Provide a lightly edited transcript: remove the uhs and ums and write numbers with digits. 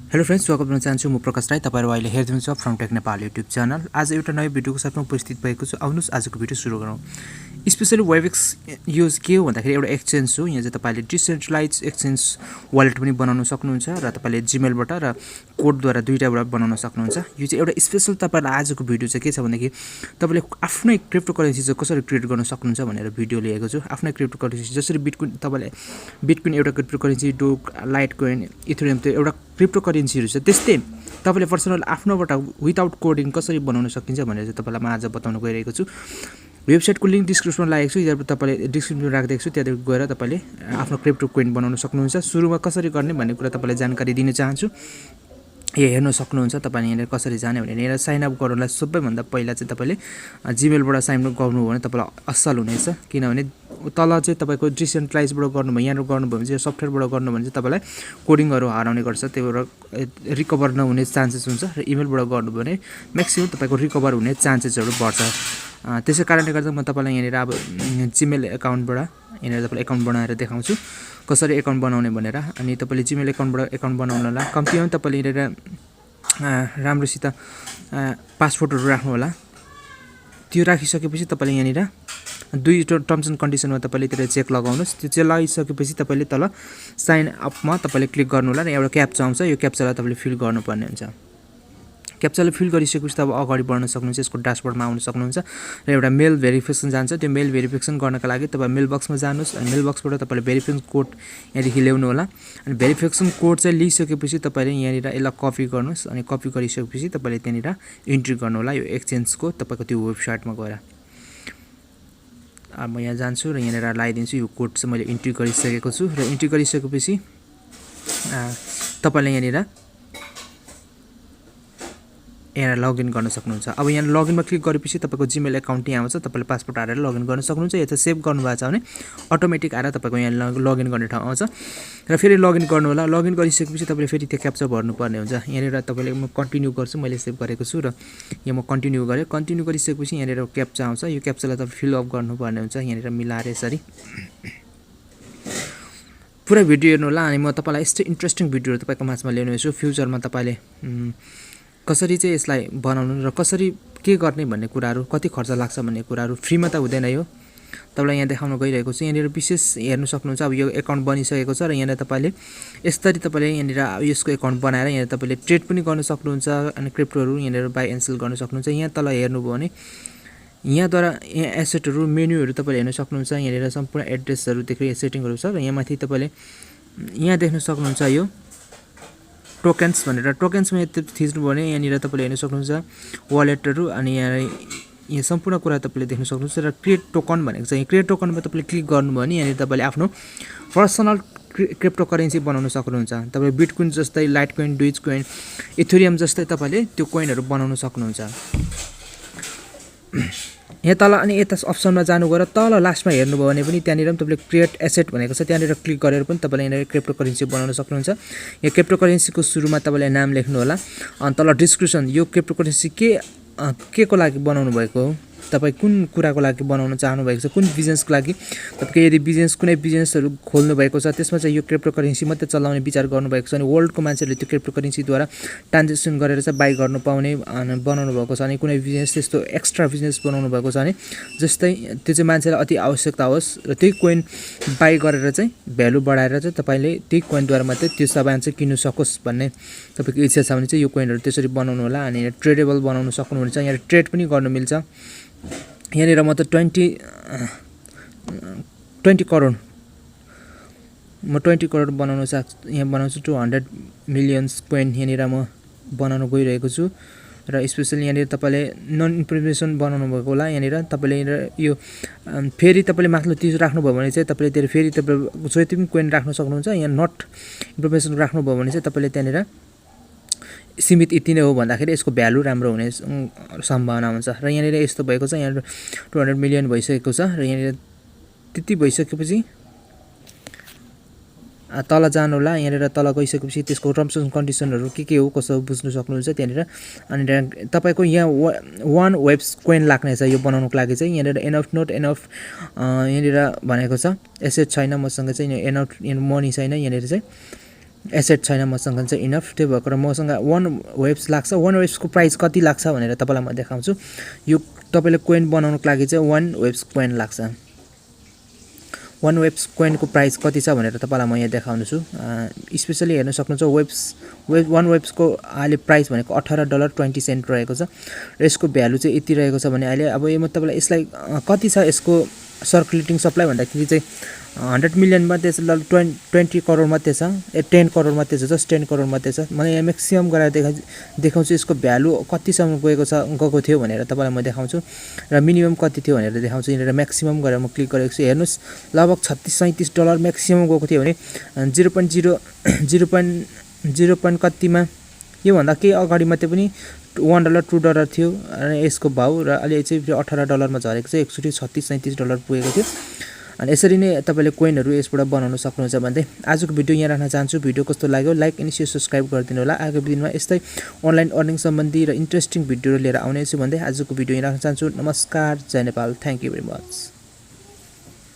Hello friends, स्वागत गर्न चाहन्छु। म प्रकाश राई। तपाईहरु अहिले हेर्दै हुनुहुन्छ फ्रमटेक नेपाल युट्युब च्यानल। आज एउटा नयाँ भिडियोको साथमा उपस्थित भएको छु। आउनुस् आजको भिडियो सुरु गरौँ। स्पेशली वेबएक्स युज के हो भन्दाखेरि एउटा एक्सचेन्ज हो। यहाँ चाहिँ तपाईले डिसेन्ट्रलाइज एक्सचेन्ज वालेट पनि बनाउन सक्नुहुन्छ र तपाईले जीमेलबाट र कोडद्वारा दुईटाबाट बनाउन सक्नुहुन्छ। यो चाहिँ एउटा स्पेशल तपाईलाई आजको भिडियो चाहिँ के छ भन्दाखेरि तपाईले आफ्नै क्रिप्टोकरेन्सी चाहिँ कसरी क्रिएट गर्न सक्नुहुन्छ भनेर भिडियो लिएको छु। आफ्नै क्रिप्टोकरेन्सी जसरी बिटकोइन, तपाईले बिटकोइन एउटा क्रिप्टोकरेन्सी, डोग, लाइटकोइन, इथेरियम त एउटा क्रिप्टोकरेन्सीहरु छ। त्यस्तै तपाईले पर्सनल आफ्नोबाट विदाउट कोडिङ कसरी बनाउन सकिन्छ भनेर चाहिँ तपाईलाई म आज बताउन गइरहेको छु। वेबसाइटको लिंक डिस्क्रिप्सनमा लागेको छु, यहाँ तपाईले डिस्क्रिप्सनमा राख्दैछु, त्यहाँ गएर तपाईले आफ्नो क्रिप्टो कोइन बनाउन सक्नुहुन्छ। सुरुमा कसरी गर्ने भन्ने कुरा तपाईलाई जानकारी दिन चाहन्छु। यहाँ हेर्न सक्नुहुन्छ तपाईले यहाँ कसरी जाने भने यहाँ साइन अप गर्नलाई सबैभन्दा पहिला चाहिँ तपाईले जीमेलबाट साइन अप गर्नु हो भने तपाईलाई असल हुनेछ। किनभने तल चाहिँ तपाईको डिसेन्ट्रलाइजबाट गर्नुभयो, यहाँ गर्नुभयो भने चाहिँ सफ्टवेयरबाट गर्नु भने चाहिँ तपाईलाई कोडिङहरु हराउने गर्छ, त्यही रिकभर नहुने चान्सेस हुन्छ। र इमेलबाट गर्नुभयो भने म्याक्सिमम तपाईको रिकभर हुने चान्सेसहरु बढ्छ। त्यसै कारणले गर्दा म तपाईलाई यहाँ अब जीमेल एकाउन्टबाट यहाँ तपाईले एकाउन्ट बनाएर देखाउँछु कसरी एकाउन्ट बनाउने भनेर। अनि तपाईले जीमेल एकाउन्टबाट एकाउन्ट बनाउनलाई कम्तीमा तपाईले यहाँ राम्रोसित पासवर्डहरु राख्नु होला। त्यो राखिसकेपछि तपाईले यहाँ दुई टर्म्स एन्ड कन्डिसनमा तपाईले त्यसले चेक लगाउनुस्। त्यो चेक लगाइसकेपछि तपाईले तल साइन अपमा तपाईले क्लिक गर्नु होला र एउटा क्याप्चा आउँछ। यो क्याप्चालाई तपाईले फिल गर्नुपर्ने हुन्छ। क्याप्चाले फिल गरिसकेपछि तपाईँ अगाडि बढ्न सक्नुहुन्छ। यसको ड्याशबोर्डमा आउन सक्नुहुन्छ र एउटा मेल भेरिफिकेसन जान्छ। त्यो मेल भेरिफिकेसन गर्नका लागि तपाईँ मेल बक्समा जानुस्। अनि मेल बक्सबाट तपाईले भेरिफिकेसन कोड यहाँदेखि ल्याउनु होला। अनि भेरिफिकेसन कोड चाहिँ लिइसकेपछि तपाईले यहाँ यसलाई कपी गर्नुस्। अनि कपी गरिसकेपछि तपाईले त्यहाँनिर इन्ट्री गर्नु होला यो एक्सचेन्जको तपाईको त्यो वेबसाइटमा गएर। अब म यहाँ जान्छु र यहाँ लगाइदिन्छु। यो कोड चाहिँ मैले इन्ट्री गरिसकेको छु र इन्ट्री गरिसकेपछि तपाईले यहाँ लगइन गर्न सक्नुहुन्छ। अब यहाँ लगइनमा क्लिक गरेपछि तपाईको जीमेल एकाउन्ट यहाँ आउँछ। तपाईले पासवर्ड हालेर लगइन गर्न सक्नुहुन्छ। यो चाहिँ सेभ गर्नु भएको छ भने अटोमेटिक आएर तपाईको यहाँ लगइन गर्ने ठाउँ आउँछ र फेरि लगइन गर्नु होला। लगइन गरिसकेपछि तपाईले फेरि त्यो क्याप्चा भर्नुपर्ने हुन्छ। यहाँ तपाईले म कन्टिन्यू गर्छु, मैले सेभ गरेको छु र यहाँ म कन्टिन्यू गरेँ। कन्टिन्यू गरिसकेपछि यहाँ क्याप्चा आउँछ। यो क्याप्चालाई तपाईले फिल अप गर्नुपर्ने हुन्छ। यहाँ मिलाएर यसरी पुरा भिडियो हेर्नु होला। अनि म तपाईलाई यस्तै इन्ट्रेस्टिङ भिडियोहरु तपाईको माझमा ल्याउने छु। फ्युचरमा तपाईले कसरी चाहिँ यसलाई बनाउनु र कसरी के गर्ने भन्ने कुराहरु, कति खर्च लाग्छ भन्ने कुराहरु फ्रीमा त हुँदैन। यो तपाईलाई यहाँ देखाउन गइरहेको छु। यहाँ विशेष हेर्न सक्नुहुन्छ। अब यो एकाउन्ट बनिसकेको छ र यहाँ तपाईले यसरी तपाईले यहाँ यसको एकाउन्ट बनाएर यहाँ तपाईले ट्रेड पनि गर्न सक्नुहुन्छ। अनि क्रिप्टोहरु यहाँ बाइ एन्ड सेल गर्न सक्नुहुन्छ। यहाँ तल हेर्नुभयो भने यहाँद्वारा यहाँ एसेटहरु, मेन्युहरु तपाईले हेर्न सक्नुहुन्छ। यहाँ सम्पूर्ण एड्रेसहरुदेखि सेटिङहरु छ र यहाँ माथि तपाईले यहाँ देख्न सक्नुहुन्छ यो टोकन्स भनेर। टोकन्समा थिच्नु भने यहाँ तपाईले हेर्न सक्नुहुन्छ वालेटहरु। अनि यहाँ सम्पूर्ण कुरा तपाईले देख्न सक्नुहुन्छ र क्रिएट टोकन भनेको छ। यहाँ क्रिएट टोकनमा तपाईले क्लिक गर्नुभयो भने यहाँ तपाईले आफ्नो पर्सनल क्रिप्टोकरेन्सी बनाउन सक्नुहुन्छ। तपाईले बिटकोइन जस्तै, लाइटकोइन, डोजकोइन, इथेरियम जस्तै तपाईले त्यो कोइनहरु बनाउन सक्नुहुन्छ। यहाँ तल अनि यता अप्सनमा जानु गएर तल लास्टमा हेर्नुभयो भने पनि त्यहाँनिर तपाईले क्रिएट एसेट भनेको छ, त्यहाँनिर क्लिक गरेर पनि तपाईले यहाँ क्रिप्टोकरेन्सी बनाउन सक्नुहुन्छ। यहाँ क्रिप्टोकरेन्सीको सुरुमा तपाईले नाम लेख्नु होला। अनि तल डिस्क्रिप्सन यो क्रिप्टोकरेन्सी के को लागि बनाउनु भएको हो, तपाई कुन कुराको लागि बनाउन चाहनु भएको छ, कुन बिजनेसको लागि। तपाईको यदि कुनै बिजनेसहरु खोल्नु भएको छ त्यसमा चाहिँ यो क्रिप्टोकरेन्सी मात्र चलाउने विचार गर्नु भएको छ अनि वर्ल्डको मान्छेले त्यो क्रिप्टोकरेन्सीद्वारा ट्रान्ज्याक्सन गरेर चाहिँ बाइ गर्न पाउने बनाउनु भएको छ। अनि कुनै बिजनेस त्यस्तो एक्स्ट्रा बिजनेस बनाउनु भएको छ भने जस्तै त्यो चाहिँ मान्छेलाई अति आवश्यकता होस् र त्यही कोइन बाइ गरेर चाहिँ भ्यालु बढाएर चाहिँ तपाईले त्यही कोइनद्वारा मात्रै त्यो सामान चाहिँ किन्न सकोस् भन्ने तपाईको इच्छा छ भने चाहिँ यो कोइनहरु त्यसरी बनाउनु होला। अनि ट्रेडेबल बनाउन सक्नुहुन्छ। यहाँ ट्रेड पनि गर्न मिल्छ। यहाँ म त 20 करोड बनाउन सक्छु। यहाँ बनाउँछु 200 मिलियन कोइन यहाँ म बनाउन गइरहेको छु। र स्पेशली यहाँ तपाईले नन इन्फर्मेसन बनाउनु भएको होला। यहाँ तपाईले यो फेरि तपाईले माथि 30 राख्नु भयो भने चाहिँ तपाईले त्यो फेरि तपाईले जति पनि कोइन राख्न सक्नुहुन्छ। यहाँ नट इन्फर्मेसन राख्नु भयो भने चाहिँ तपाईले त्यहाँनिर सीमित यति नै हो भन्दाखेरि यसको भ्यालु राम्रो हुने सम्भावना हुन्छ। र यहाँ यस्तो भएको छ। यहाँ 200 मिलियन भइसकेको छ र यहाँ त्यति भइसकेपछि तल जानु होला। यहाँ तल गइसकेपछि त्यसको टर्म्स एन्ड कन्डिसनहरु के हो कसो बुझ्न सक्नुहुन्छ त्यहाँनिर। अनि तपाईको यहाँ 1 वेब कोइन लाग्ने छ यो बनाउनको लागि चाहिँ। यहाँ एनफ नोट एनफ यहाँ भनेको छ एसेट छैन मसँग चाहिँ एनफ मनी छैन यहाँ चाहिँ एसेट छैन मसँग चाहिँ इनफ, त्यही भएर मसँग 1 वेब्स लाग्छ। 1 वेब्सको प्राइस कति लाग्छ भनेर तपाईलाई म देखाउँछु। यो तपाईले कोइन बनाउनको लागि चाहिँ 1 वेब्स कोइन लाग्छ। 1 वेब्स कोइनको प्राइस कति छ भनेर तपाईलाई म यहाँ देखाउनु छु। स्पेशली हेर्न सक्नुहुन्छ 1 वेब्सको अहिले प्राइस भनेको $18.20 रहेको छ र यसको भ्यालु चाहिँ यति रहेको छ भने अहिले अब यो म तपाईलाई यसलाई कति छ यसको सर्कुलेटिङ सप्लाई भन्दाखेरि चाहिँ 100 मिलियन मात्रै छ, 20 करोड मात्रै छ, 10 करोड मात्रै छ, जस्ट 10 करोड मात्रै छ। मैले यहाँ म्याक्सिमम गरेर देखाउँछु यसको भ्यालु कतिसम्म गएको थियो भनेर तपाईलाई म देखाउँछु र मिनिमम कति थियो भनेर देखाउँछु। यहाँनिर म्याक्सिमम गरेर म क्लिक गरेको छु। हेर्नुस् लगभग $36-37 म्याक्सिमम गएको थियो भने 0.0 कतिमा योभन्दा केही अगाडि मात्रै पनि $1 $2 थियो यसको भाउ र अहिले चाहिँ $18 मा झरेको छ। एकचोटि $36-37 पुगेको थियो। अनि यसरी नै तपाईले कोइनहरु यसबाट बनाउन सक्नुहुन्छ भन्दै आजको भिडियो यहाँ राख्न चाहन्छु। भिडियो कस्तो लाग्यो लाइक अनि शेयर सब्स्क्राइब गरिदिनु होला। आगामी दिनमा यस्तै अनलाइन अर्निङ सम्बन्धी र इन्ट्रेस्टिङ भिडियोहरु लिएर आउने छु भन्दै आजको भिडियो यहाँ राख्न चाहन्छु। नमस्कार, जय Nepal, thank you very much.